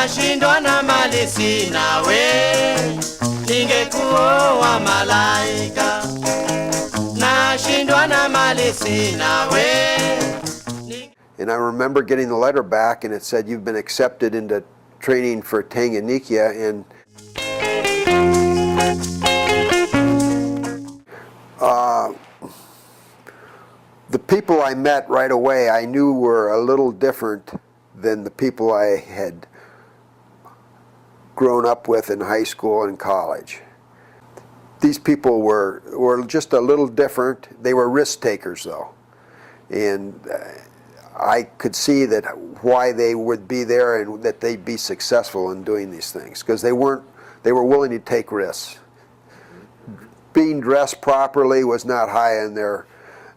nashindwa na mali sina we, ningekuoa malaika. Nashindwa na mali sina we. And I remember getting the letter back, and it said, "You've been accepted into training for Tanzania." And the people I met right away, I knew were a little different than the people I had grown up with in high school and college. These people were just a little different. They were risk takers, though, and I could see that why they would be there and that they'd be successful in doing these things, because they were willing to take risks. Being dressed properly was not high on their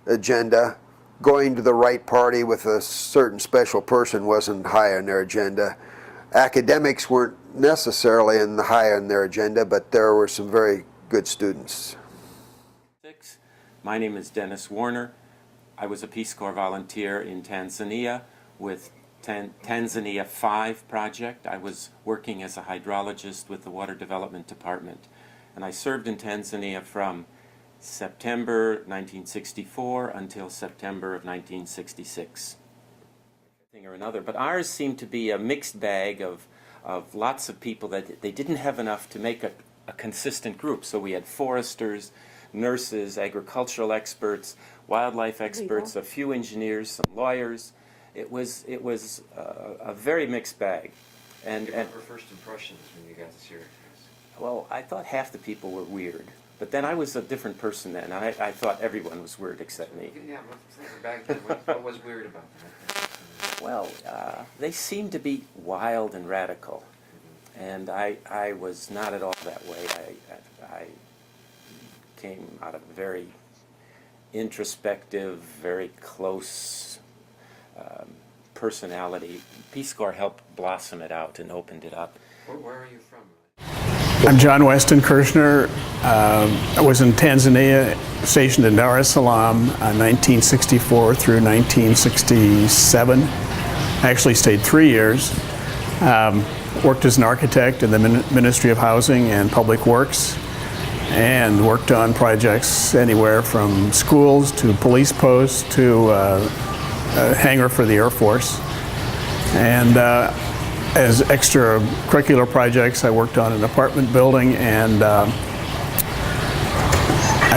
agenda. Going to the right party with a certain special person wasn't high on their agenda. Academics weren't necessarily high on their agenda, but there were some very good students. My name is Dennis Warner. I was a Peace Corps volunteer in Tanzania with Tanzania 5 project. I was working as a hydrologist with the Water Development Department, and I served in Tanzania from September 1964 until September of 1966. Thing or another, but ours seemed to be a mixed bag of lots of people that they didn't have enough to make a consistent group. So we had foresters, nurses, agricultural experts, wildlife experts, a few engineers, some lawyers. It was a very mixed bag. And what were first impressions when you got to Syracuse? Well, I thought half the people were weird. But then I was a different person then. I thought everyone was weird except me. Yeah, back then, what was weird about that? Well, they seemed to be wild and radical. And I was not at all that way. I came out of a very introspective, very close personality. Peace Corps helped blossom it out and opened it up. Where are you from? I'm John Weston Kirshner. I was in Tanzania, stationed in Dar es Salaam 1964 through 1967. I actually stayed 3 years. Worked as an architect in the Ministry of Housing and Public Works, and worked on projects anywhere from schools to police posts to a hangar for the Air Force. And as extracurricular projects, I worked on an apartment building, and I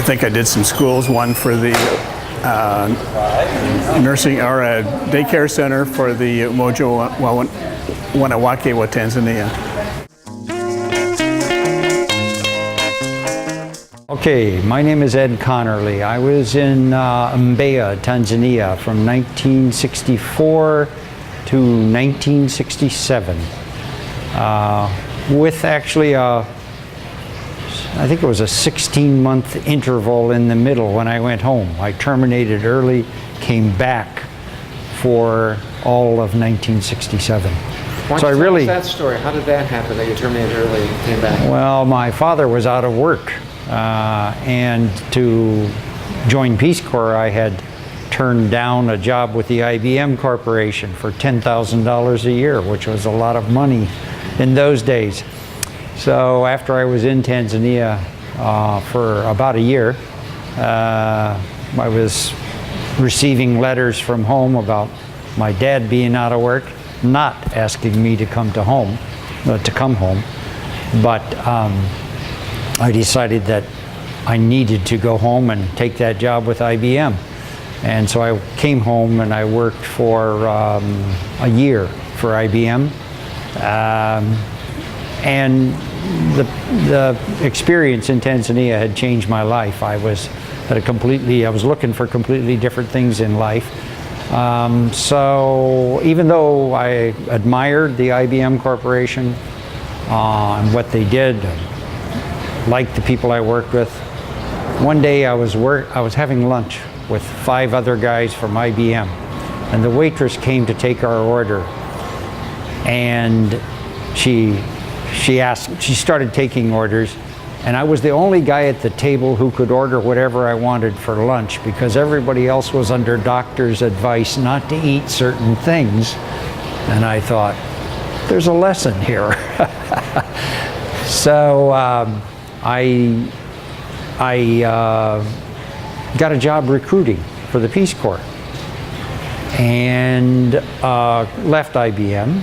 think I did some schools, one for the nursing or a daycare center for the Mojo Wanawake wa Tanzania. Okay, my name is Ed Connerly. I was in Mbeya, Tanzania from 1964 to 1967 with actually I think it was a 16-month interval in the middle when I went home. I terminated early, came back for all of 1967. Why don't you tell us that story? How did that happen that you terminated early and came back? Well, my father was out of work, and to join Peace Corps I had turned down a job with the IBM Corporation for $10,000 a year, which was a lot of money in those days. So after I was in Tanzania for about a year, I was receiving letters from home about my dad being out of work, not asking me to come home, but I decided that I needed to go home and take that job with IBM. And so I came home and I worked for a year for IBM. And the experience in Tanzania had changed my life. I was looking for completely different things in life. So even though I admired the IBM Corporation and what they did, liked the people I worked with, one day I was having lunch with 5 other guys from IBM, and the waitress came to take our order, and she started taking orders, and I was the only guy at the table who could order whatever I wanted for lunch because everybody else was under doctor's advice not to eat certain things. And I thought, there's a lesson here. So I got a job recruiting for the Peace Corps and left IBM,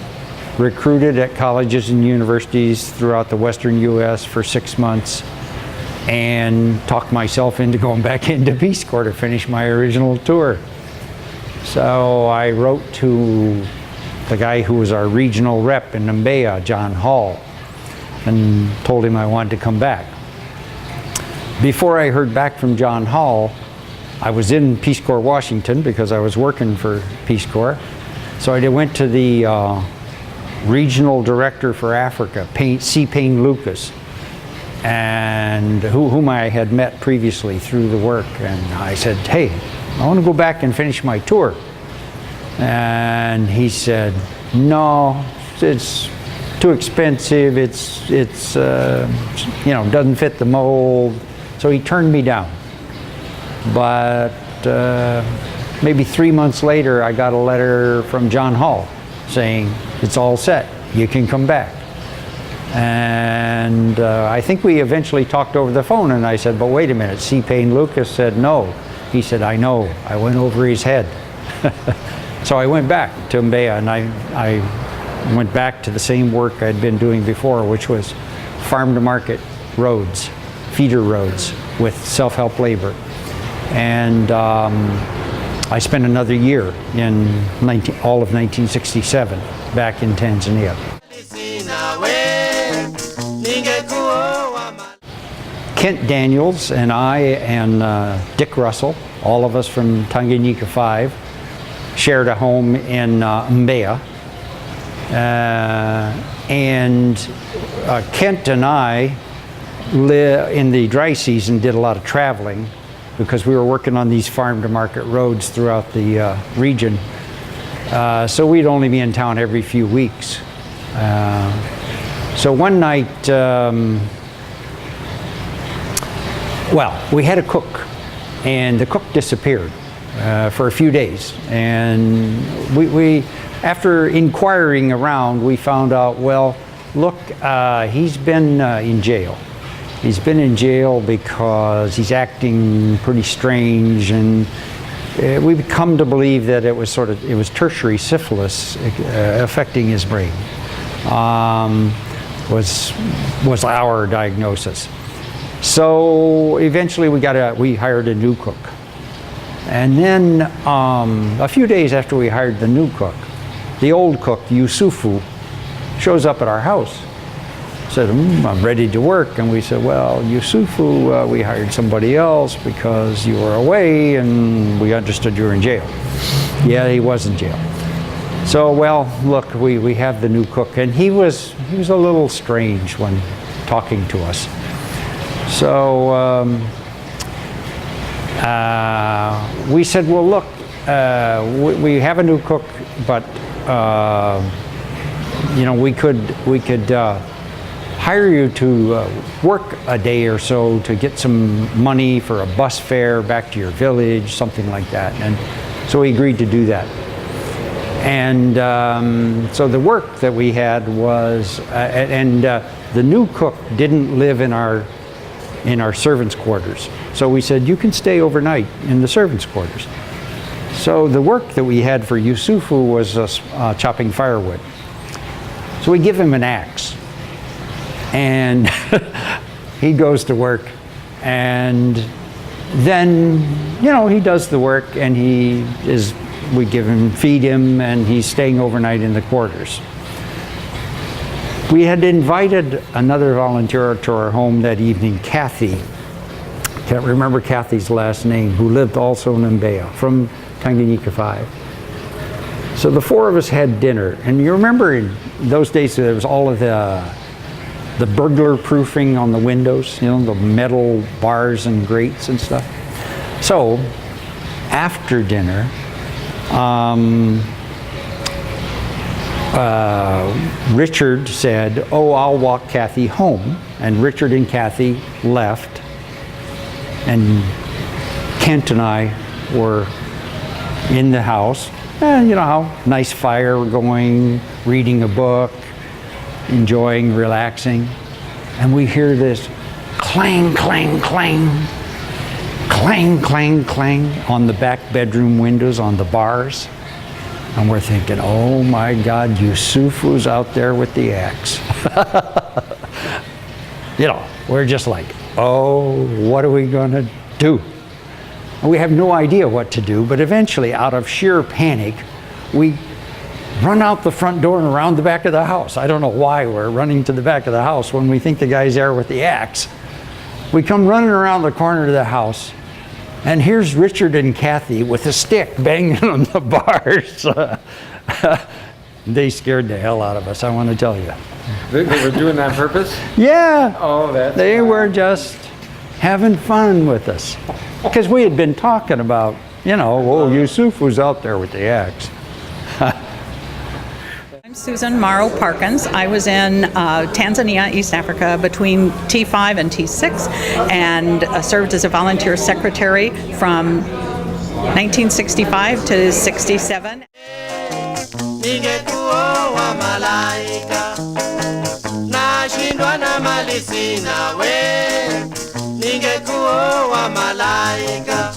recruited at colleges and universities throughout the Western U.S. for 6 months, and talked myself into going back into Peace Corps to finish my original tour. So I wrote to the guy who was our regional rep in Mbeya, John Hall, and told him I wanted to come back. Before I heard back from John Hall, I was in Peace Corps Washington because I was working for Peace Corps. So I went to the regional director for Africa, C. Payne Lucas, and whom I had met previously through the work. And I said, hey, I want to go back and finish my tour. And he said, no, it's too expensive. It's you know, doesn't fit the mold. So he turned me down. But maybe 3 months later, I got a letter from John Hall saying, it's all set, you can come back. And I think we eventually talked over the phone, and I said, but wait a minute, C. Payne Lucas said no. He said, I know, I went over his head. So I went back to Mbeya, and I went back to the same work I'd been doing before, which was farm-to-market roads, feeder roads with self-help labor. And I spent another year in all of 1967 back in Tanzania. Kent Daniels and I and Dick Russell, all of us from Tanganyika 5, shared a home in Mbeya. And Kent and I, in the dry season, did a lot of traveling because we were working on these farm-to-market roads throughout the region. So we'd only be in town every few weeks. So one night, well, we had a cook, and the cook disappeared for a few days. And we after inquiring around, we found out, well, look, he's been in jail. He's been in jail because he's acting pretty strange, and we've come to believe that it was tertiary syphilis affecting his brain. Was our diagnosis. So eventually we hired a new cook. And then a few days after we hired the new cook, the old cook, Yusufu, shows up at our house. Said, I'm ready to work. And we said, well, Yusufu, we hired somebody else because you were away and we understood you were in jail. Yeah, he was in jail. So, well, look, we have the new cook, and he was a little strange when talking to us. So we said, well, look, we have a new cook, but you know, we could hire you to work a day or so to get some money for a bus fare back to your village, something like that. And so we agreed to do that. And so the work that we had was, the new cook didn't live in our servants' quarters. So we said, you can stay overnight in the servants' quarters. So the work that we had for Yusufu was chopping firewood. So we give him an axe, and he goes to work, and then, you know, he does the work, and we feed him, and he's staying overnight in the quarters. We had invited another volunteer to our home that evening, Kathy. Can't remember Kathy's last name, who lived also in Mbeya, from Tanganyika 5. So the four of us had dinner, and you remember in those days there was all of the burglar proofing on the windows, you know, the metal bars and grates and stuff. So after dinner, Richard said, oh, I'll walk Kathy home. And Richard and Kathy left, and Kent and I were in the house. And you know how, nice fire going, reading a book. enjoying, relaxing, and we hear this clang, clang, clang, clang, clang, clang on the back bedroom windows on the bars. And we're thinking, oh my God, Yusufu's out there with the axe. You know, we're just like, oh, what are we gonna do? And we have no idea what to do, but eventually, out of sheer panic, we run out the front door and around the back of the house. I don't know why we're running to the back of the house when we think the guy's there with the axe. We come running around the corner of the house, and here's Richard and Kathy with a stick banging on the bars. They scared the hell out of us, I want to tell you. They were doing that on purpose? Yeah. Oh, that's They wild. were just having fun with us. Because we had been talking about, you know, oh, Yusuf was out there with the axe. I'm Susan Morrow Parkins. I was in Tanzania, East Africa, between T5 and T6, and served as a volunteer secretary from 1965 to 67. Ningekuoa malaika, nashindwa na mali sina we. Ningekuoa malaika,